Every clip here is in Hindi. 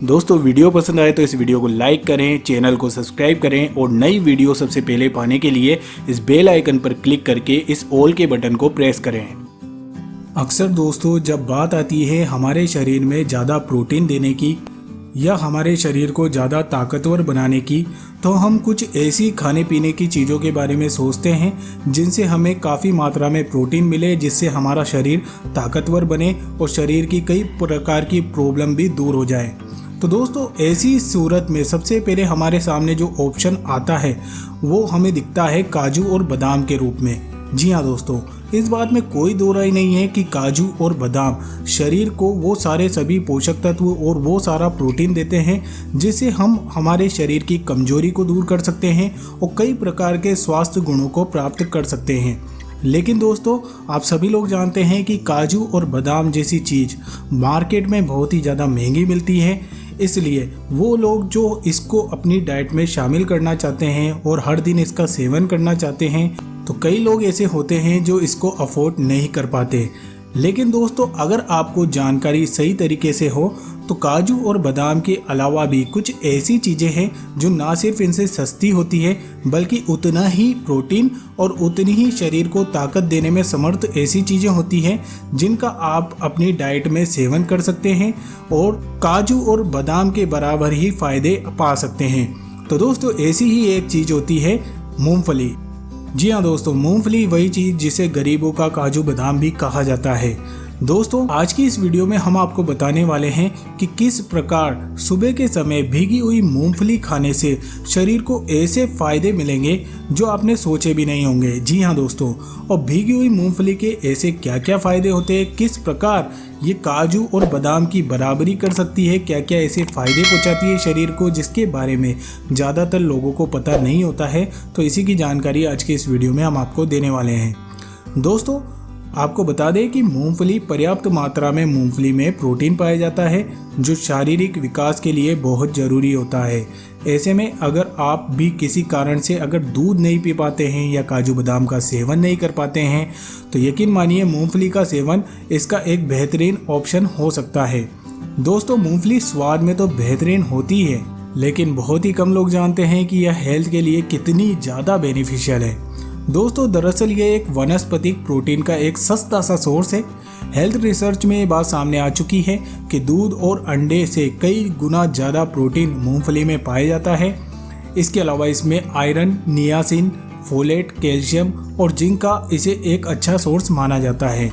दोस्तों वीडियो पसंद आए तो इस वीडियो को लाइक करें, चैनल को सब्सक्राइब करें और नई वीडियो सबसे पहले पाने के लिए इस बेल आइकन पर क्लिक करके इस ऑल के बटन को प्रेस करें। अक्सर दोस्तों जब बात आती है हमारे शरीर में ज़्यादा प्रोटीन देने की या हमारे शरीर को ज़्यादा ताकतवर बनाने की, तो हम कुछ ऐसी खाने पीने की चीज़ों के बारे में सोचते हैं जिनसे हमें काफ़ी मात्रा में प्रोटीन मिले, जिससे हमारा शरीर ताकतवर बने और शरीर की कई प्रकार की प्रॉब्लम भी दूर हो जाए। तो दोस्तों ऐसी सूरत में सबसे पहले हमारे सामने जो ऑप्शन आता है वो हमें दिखता है काजू और बादाम के रूप में। जी हाँ दोस्तों, इस बात में कोई दो राय नहीं है कि काजू और बादाम शरीर को वो सारे सभी पोषक तत्व और वो सारा प्रोटीन देते हैं जिससे हम हमारे शरीर की कमजोरी को दूर कर सकते हैं और कई प्रकार के स्वास्थ्य गुणों को प्राप्त कर सकते हैं। लेकिन दोस्तों आप सभी लोग जानते हैं कि काजू और बादाम जैसी चीज़ मार्केट में बहुत ही ज़्यादा महंगी मिलती है, इसलिए वो लोग जो इसको अपनी डाइट में शामिल करना चाहते हैं और हर दिन इसका सेवन करना चाहते हैं, तो कई लोग ऐसे होते हैं जो इसको अफोर्ड नहीं कर पाते। लेकिन दोस्तों अगर आपको जानकारी सही तरीके से हो तो काजू और बादाम के अलावा भी कुछ ऐसी चीज़ें हैं जो ना सिर्फ इनसे सस्ती होती है बल्कि उतना ही प्रोटीन और उतनी ही शरीर को ताकत देने में समर्थ ऐसी चीज़ें होती हैं जिनका आप अपनी डाइट में सेवन कर सकते हैं और काजू और बादाम के बराबर ही फ़ायदे पा सकते हैं। तो दोस्तों ऐसी ही एक चीज़ होती है मूँगफली। जी हाँ दोस्तों, मूंगफली वही चीज़ जिसे गरीबों का काजू बादाम भी कहा जाता है। दोस्तों आज की इस वीडियो में हम आपको बताने वाले हैं कि किस प्रकार सुबह के समय भीगी हुई मूंगफली खाने से शरीर को ऐसे फायदे मिलेंगे जो आपने सोचे भी नहीं होंगे। जी हाँ दोस्तों, और भीगी हुई मूंगफली के ऐसे क्या क्या फ़ायदे होते हैं, किस प्रकार ये काजू और बादाम की बराबरी कर सकती है, क्या क्या ऐसे फ़ायदे पहुंचाती है शरीर को जिसके बारे में ज़्यादातर लोगों को पता नहीं होता है। तो इसी की जानकारी आज के इस वीडियो में हम आपको देने वाले हैं। दोस्तों आपको बता दें कि मूंगफली पर्याप्त मात्रा में मूंगफली में प्रोटीन पाया जाता है जो शारीरिक विकास के लिए बहुत ज़रूरी होता है। ऐसे में अगर आप भी किसी कारण से अगर दूध नहीं पी पाते हैं या काजू बादाम का सेवन नहीं कर पाते हैं तो यकीन मानिए मूंगफली का सेवन इसका एक बेहतरीन ऑप्शन हो सकता है। दोस्तों मूंगफली स्वाद में तो बेहतरीन होती है लेकिन बहुत ही कम लोग जानते हैं कि यह हेल्थ के लिए कितनी ज़्यादा बेनिफिशियल है। दोस्तों दरअसल ये एक वनस्पतिक प्रोटीन का एक सस्ता सा सोर्स है। हेल्थ रिसर्च में ये बात सामने आ चुकी है कि दूध और अंडे से कई गुना ज़्यादा प्रोटीन मूंगफली में पाया जाता है। इसके अलावा इसमें आयरन, नियासिन, फोलेट, कैल्शियम और जिंक का इसे एक अच्छा सोर्स माना जाता है।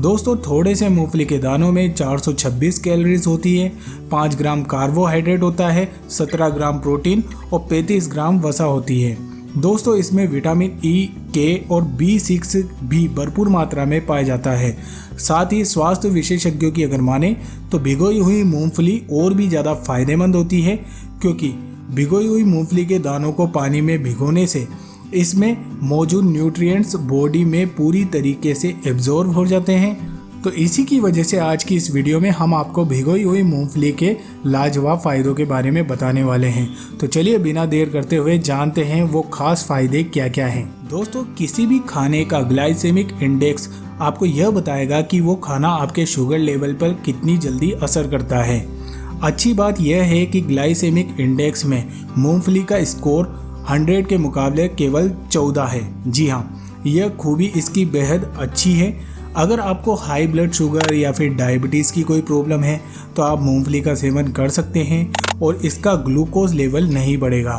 दोस्तों थोड़े से मूंगफली के दानों में 426 कैलोरीज होती है, 5 ग्राम कार्बोहाइड्रेट होता है, 17 ग्राम प्रोटीन और 35 ग्राम वसा होती है। दोस्तों इसमें विटामिन ई, के और B6 भी भरपूर मात्रा में पाया जाता है। साथ ही स्वास्थ्य विशेषज्ञों की अगर माने तो भिगोई हुई मूंगफली और भी ज़्यादा फायदेमंद होती है क्योंकि भिगोई हुई मूंगफली के दानों को पानी में भिगोने से इसमें मौजूद न्यूट्रिएंट्स बॉडी में पूरी तरीके से एब्जॉर्ब हो जाते हैं। तो इसी की वजह से आज की इस वीडियो में हम आपको भिगोई हुई मूंगफली के लाजवाब फ़ायदों के बारे में बताने वाले हैं। तो चलिए बिना देर करते हुए जानते हैं वो खास फ़ायदे क्या क्या हैं। दोस्तों किसी भी खाने का ग्लाइसेमिक इंडेक्स आपको यह बताएगा कि वो खाना आपके शुगर लेवल पर कितनी जल्दी असर करता है। अच्छी बात यह है कि ग्लाइसेमिक इंडेक्स में मूँगफली का स्कोर 100 के मुकाबले केवल 14 है। जी हाँ, यह खूबी इसकी बेहद अच्छी है। अगर आपको हाई ब्लड शुगर या फिर डायबिटीज़ की कोई प्रॉब्लम है तो आप मूंगफली का सेवन कर सकते हैं और इसका ग्लूकोज लेवल नहीं बढ़ेगा।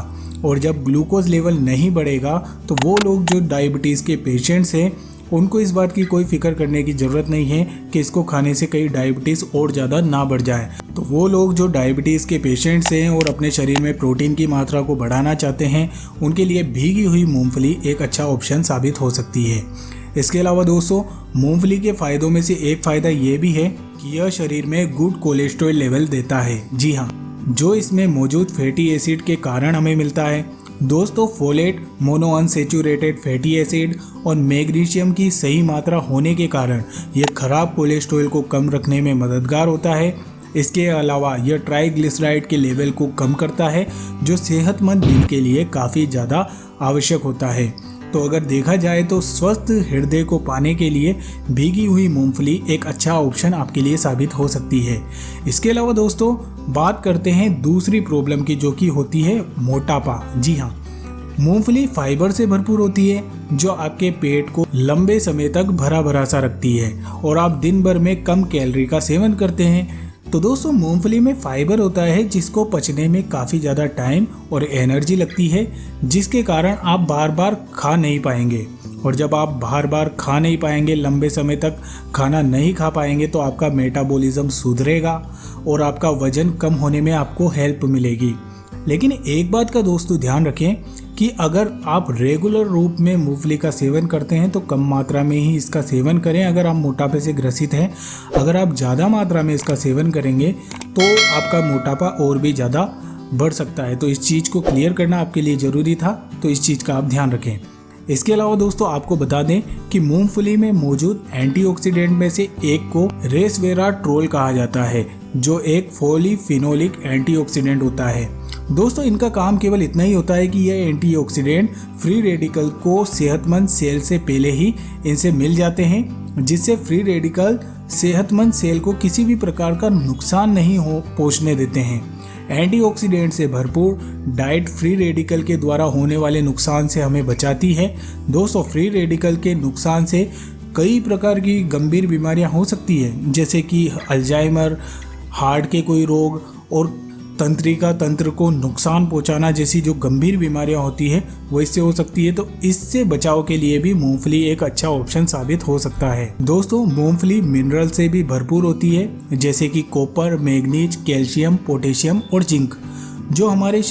और जब ग्लूकोज लेवल नहीं बढ़ेगा तो वो लोग जो डायबिटीज़ के पेशेंट्स हैं उनको इस बात की कोई फिक्र करने की ज़रूरत नहीं है कि इसको खाने से कहीं डायबिटीज़ और ज़्यादा ना बढ़ जाए। तो वो लोग जो डायबिटीज़ के पेशेंट्स हैं और अपने शरीर में प्रोटीन की मात्रा को बढ़ाना चाहते हैं उनके लिए भीगी हुई मूंगफली एक अच्छा ऑप्शन साबित हो सकती है। इसके अलावा दोस्तों मूंगफली के फ़ायदों में से एक फ़ायदा ये भी है कि यह शरीर में गुड कोलेस्ट्रॉल लेवल देता है। जी हाँ, जो इसमें मौजूद फैटी एसिड के कारण हमें मिलता है। दोस्तों फोलेट, मोनोअनसेचुरेटेड फैटी एसिड और मैग्नीशियम की सही मात्रा होने के कारण यह खराब कोलेस्ट्रॉल को कम रखने में मददगार होता है। इसके अलावा यह ट्राइग्लिसराइड के लेवल को कम करता है जो सेहतमंद दिल के लिए काफ़ी ज़्यादा आवश्यक होता है। तो अगर देखा जाए तो स्वस्थ हृदय को पाने के लिए भीगी हुई मूंगफली एक अच्छा ऑप्शन आपके लिए साबित हो सकती है। इसके अलावा दोस्तों बात करते हैं दूसरी प्रॉब्लम की, जो कि होती है मोटापा। जी हाँ, मूंगफली फाइबर से भरपूर होती है जो आपके पेट को लंबे समय तक भरा भरा सा रखती है और आप दिन भर में कम कैलोरी का सेवन करते हैं। तो दोस्तों मूंगफली में फाइबर होता है जिसको पचने में काफ़ी ज़्यादा टाइम और एनर्जी लगती है, जिसके कारण आप बार बार खा नहीं पाएंगे। और जब आप बार बार खा नहीं पाएंगे, लंबे समय तक खाना नहीं खा पाएंगे, तो आपका मेटाबॉलिज्म सुधरेगा और आपका वजन कम होने में आपको हेल्प मिलेगी। लेकिन एक बात का दोस्तों ध्यान रखें कि अगर आप रेगुलर रूप में मूंगफली का सेवन करते हैं तो कम मात्रा में ही इसका सेवन करें। अगर आप मोटापे से ग्रसित हैं, अगर आप ज़्यादा मात्रा में इसका सेवन करेंगे तो आपका मोटापा और भी ज़्यादा बढ़ सकता है। तो इस चीज़ को क्लियर करना आपके लिए ज़रूरी था, तो इस चीज़ का आप ध्यान रखें। इसके अलावा दोस्तों आपको बता दें कि मूंगफली में मौजूद एंटीऑक्सीडेंट में से एक को रेसवेराट्रोल कहा जाता है, जो एक पॉलीफिनोलिक एंटीऑक्सीडेंट होता है। दोस्तों इनका काम केवल इतना ही होता है कि यह एंटीऑक्सीडेंट फ्री रेडिकल को सेहतमंद सेल से पहले ही इनसे मिल जाते हैं, जिससे फ्री रेडिकल सेहतमंद सेल को किसी भी प्रकार का नुकसान नहीं पहुंचने देते हैं। एंटीऑक्सीडेंट से भरपूर डाइट फ्री रेडिकल के द्वारा होने वाले नुकसान से हमें बचाती है। दोस्तों फ्री रेडिकल के नुकसान से कई प्रकार की गंभीर बीमारियां हो सकती है, जैसे कि अल्जाइमर, हार्ट के कोई रोग और तंत्रिका तंत्र को नुकसान पहुंचाना जैसी जो गंभीर बीमारियां होती है वो इससे हो सकती है। तो इससे बचाव के लिए भी मूंगफली एक अच्छा ऑप्शन साबित हो सकता है। दोस्तों मूंगफली मिनरल से भी भरपूर होती है, जैसे कि कॉपर, मैग्नीज, कैल्शियम, पोटेशियम और जिंक, जो हमारे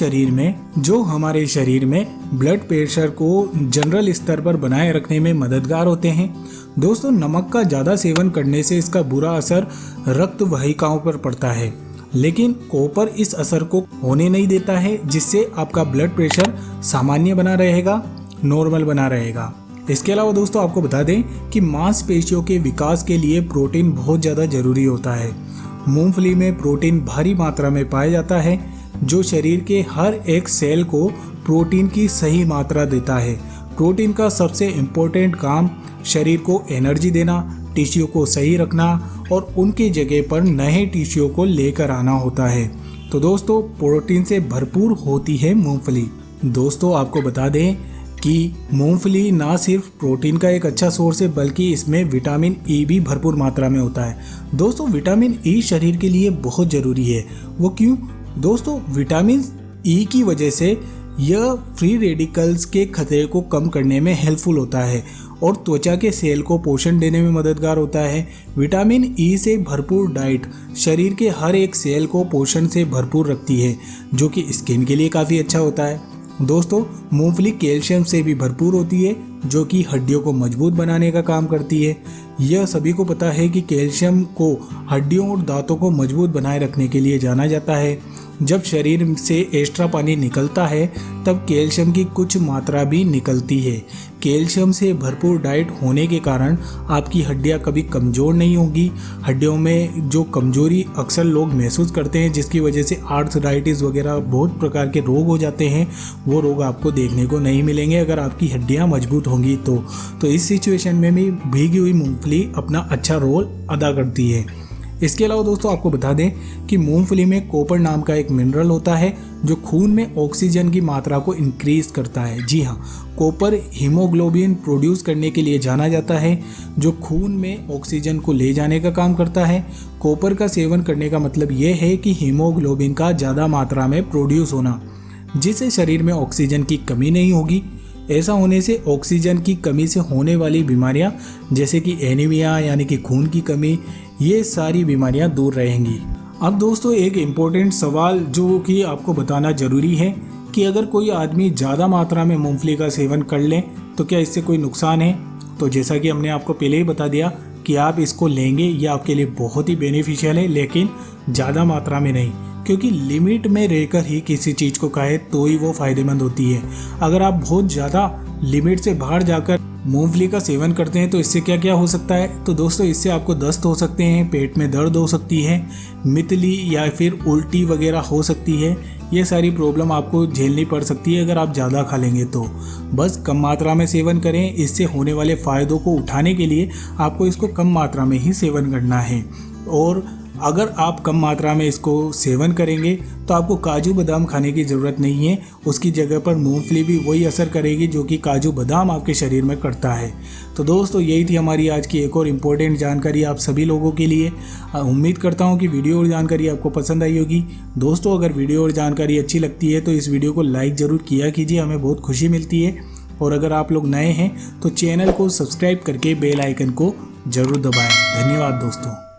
शरीर में ब्लड प्रेशर को जनरल स्तर पर बनाए रखने में मददगार होते हैं। दोस्तों नमक का ज़्यादा सेवन करने से इसका बुरा असर रक्त वाहिकाओं पर पड़ता है, लेकिन कॉपर इस असर को होने नहीं देता है, जिससे आपका ब्लड प्रेशर सामान्य बना रहेगा, नॉर्मल बना रहेगा। इसके अलावा दोस्तों आपको बता दें कि मांसपेशियों के विकास के लिए प्रोटीन बहुत ज़्यादा जरूरी होता है। मूंगफली में प्रोटीन भारी मात्रा में पाया जाता है, जो शरीर के हर एक सेल को प्रोटीन की सही मात्रा देता है। प्रोटीन का सबसे इम्पोर्टेंट काम शरीर को एनर्जी देना, टिश्यू को सही रखना और उनकी जगह पर नए टिश्यू को लेकर आना होता है। तो दोस्तों प्रोटीन से भरपूर होती है मूंगफली। दोस्तों आपको बता दें कि मूंगफली ना सिर्फ प्रोटीन का एक अच्छा सोर्स है, बल्कि इसमें विटामिन ई भी भरपूर मात्रा में होता है। दोस्तों विटामिन ई शरीर के लिए बहुत ज़रूरी है। वो क्यों? दोस्तों विटामिन ई की वजह से यह फ्री रेडिकल्स के खतरे को कम करने में हेल्पफुल होता है और त्वचा के सेल को पोषण देने में मददगार होता है। विटामिन ई से भरपूर डाइट शरीर के हर एक सेल को पोषण से भरपूर रखती है, जो कि स्किन के लिए काफ़ी अच्छा होता है। दोस्तों मूंगफली कैल्शियम से भी भरपूर होती है, जो कि हड्डियों को मजबूत बनाने का काम करती है। यह सभी को पता है कि कैल्शियम को हड्डियों और दांतों को मजबूत बनाए रखने के लिए जाना जाता है। जब शरीर से एक्स्ट्रा पानी निकलता है तब कैल्शियम की कुछ मात्रा भी निकलती है। कैल्शियम से भरपूर डाइट होने के कारण आपकी हड्डियां कभी कमज़ोर नहीं होंगी। हड्डियों में जो कमज़ोरी अक्सर लोग महसूस करते हैं, जिसकी वजह से आर्थराइटिस वगैरह बहुत प्रकार के रोग हो जाते हैं, वो रोग आपको देखने को नहीं मिलेंगे अगर आपकी हड्डियां मजबूत होंगी। तो इस सिचुएशन में भी भीगी हुई मूंगफली अपना अच्छा रोल अदा करती है। इसके अलावा दोस्तों आपको बता दें कि मूंगफली में कॉपर नाम का एक मिनरल होता है, जो खून में ऑक्सीजन की मात्रा को इंक्रीज करता है। जी हाँ, कॉपर हीमोग्लोबिन प्रोड्यूस करने के लिए जाना जाता है, जो खून में ऑक्सीजन को ले जाने का काम करता है। कॉपर का सेवन करने का मतलब ये है कि हीमोग्लोबिन का ज़्यादा मात्रा में प्रोड्यूस होना, जिससे शरीर में ऑक्सीजन की कमी नहीं होगी। ऐसा होने से ऑक्सीजन की कमी से होने वाली बीमारियां जैसे कि एनीमिया यानी कि खून की कमी, ये सारी बीमारियां दूर रहेंगी। अब दोस्तों एक इम्पोर्टेंट सवाल जो कि आपको बताना ज़रूरी है कि अगर कोई आदमी ज़्यादा मात्रा में मूंगफली का सेवन कर ले तो क्या इससे कोई नुकसान है? तो जैसा कि हमने आपको पहले ही बता दिया कि आप इसको लेंगे, ये आपके लिए बहुत ही बेनिफिशियल है, लेकिन ज़्यादा मात्रा में नहीं, क्योंकि लिमिट में रहकर ही किसी चीज़ को खाए तो ही वो फ़ायदेमंद होती है। अगर आप बहुत ज़्यादा लिमिट से बाहर जाकर मूंगफली का सेवन करते हैं तो इससे क्या क्या हो सकता है? तो दोस्तों इससे आपको दस्त हो सकते हैं, पेट में दर्द हो सकती है, मितली या फिर उल्टी वगैरह हो सकती है। ये सारी प्रॉब्लम आपको झेलनी पड़ सकती है अगर आप ज़्यादा खा लेंगे तो। बस कम मात्रा में सेवन करें। इससे होने वाले फ़ायदों को उठाने के लिए आपको इसको कम मात्रा में ही सेवन करना है। और अगर आप कम मात्रा में इसको सेवन करेंगे तो आपको काजू बादाम खाने की ज़रूरत नहीं है। उसकी जगह पर मूंगफली भी वही असर करेगी जो कि काजू बादाम आपके शरीर में करता है। तो दोस्तों यही थी हमारी आज की एक और इम्पोर्टेंट जानकारी आप सभी लोगों के लिए। उम्मीद करता हूँ कि वीडियो और जानकारी आपको पसंद आई होगी। दोस्तों अगर वीडियो और जानकारी अच्छी लगती है तो इस वीडियो को लाइक ज़रूर किया कीजिए, हमें बहुत खुशी मिलती है। और अगर आप लोग नए हैं तो चैनल को सब्सक्राइब करके बेल आइकन को ज़रूर दबाएँ। धन्यवाद दोस्तों।